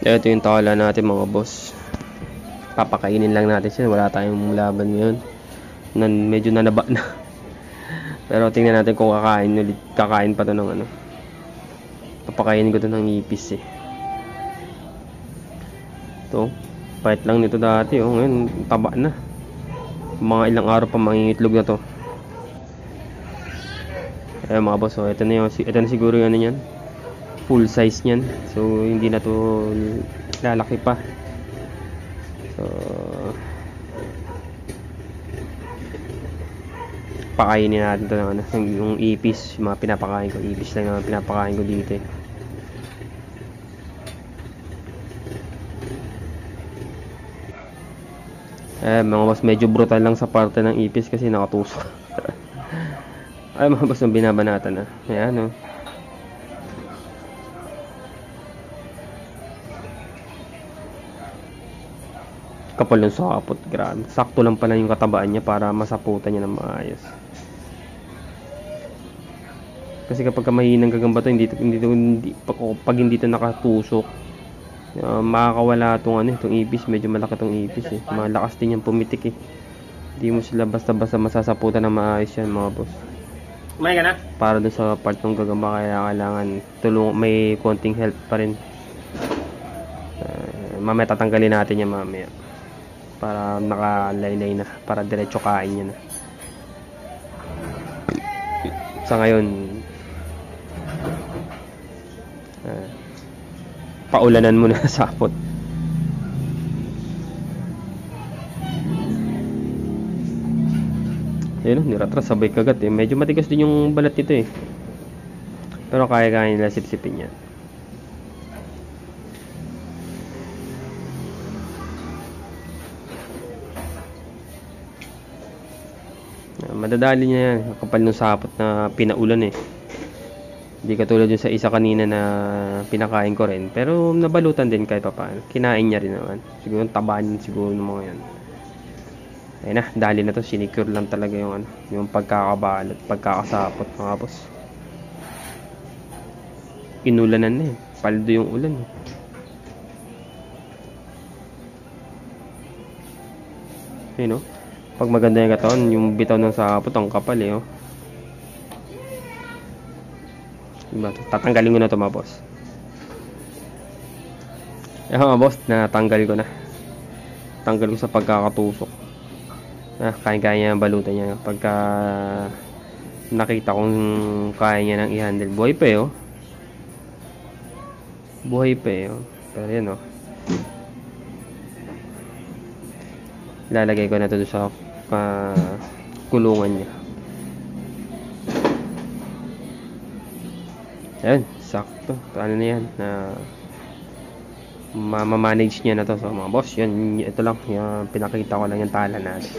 Ito yung tala natin mga boss. Papakainin lang natin siya. Wala tayong laban ngayon. Medyo nanaba na. Pero tingnan natin kung kakain ulit. Kakain pa to ng ano. Papakainin ko to ng ipis eh. Ito. Pahit lang nito dati. Oh. Ngayon taba na. Mga ilang araw pa mangingitlog na to. Ayan mga boss. So, ito na siguro yung ano yan. Full size niyan. So hindi na to lalaki pa. So pakainin natin to ng ano, yung ipis, yung mga pinapakain ko. Ipis lang naman pinapakain ko dito eh. Mga boss, medyo brutal lang sa parte ng ipis kasi nakatusok. Ay mga boss, yung binabanatan na. Ayan o. Kapal ng sapot, grabe. Sakto lang pala yung katabaan niya para masaputan niya ng maayos. Kasi kapag mahinang gagamba to, pag hindi to nakatusok, makakawala itong ipis. Medyo malaki itong ipis eh. Malakas din yung pumitik eh. Hindi mo sila basta-basta masasaputan ng maayos yan mga boss. Kumain ka na? Para doon sa part ng gagamba, kaya kailangan may konting help pa rin. Mamaya tatanggalin natin yan mamaya. Para nakalaylay na, para diretso kain niya na. Sa ngayon paulanan muna sa sapot. Ayun, niratras sabay kagat eh. Medyo matigas din yung balat nito eh. Pero kaya nila sipsipin yan. Madadali niya yan. Kapal ng sapot na pinaulan eh. Hindi katulad yung sa isa kanina na pinakain ko rin. Pero nabalutan din kahit pa paano. Kinain niya rin naman. Siguro tabahan siguro ng mga yan. Ayun na, dali na to. Sinicure lang talaga yung yung pagkakabalot, pagkakasapot mga boss. Inulanan na eh. Paldo yung ulan eh. Ayun o. Pag maganda yung katawan, yung bitaw ng sapot ang kapal eh oh. Diba? Tatanggalin ko na ito mga boss. Ayan mga boss, natanggal ko na. Tanggal ko sa pagkakatusok. Kaya niya ang balutan niya. Pagka nakita kong kaya niya nang i-handle. Buhay pa eh oh. Buhay pa eh oh. Pero yan oh. Lalagay ko na ito sa kulungan niya. Ayan, sakto. Ano na yan na ma-manage niya na to. So mga boss, yun, ito lang yung pinakita ko lang yung tala natin.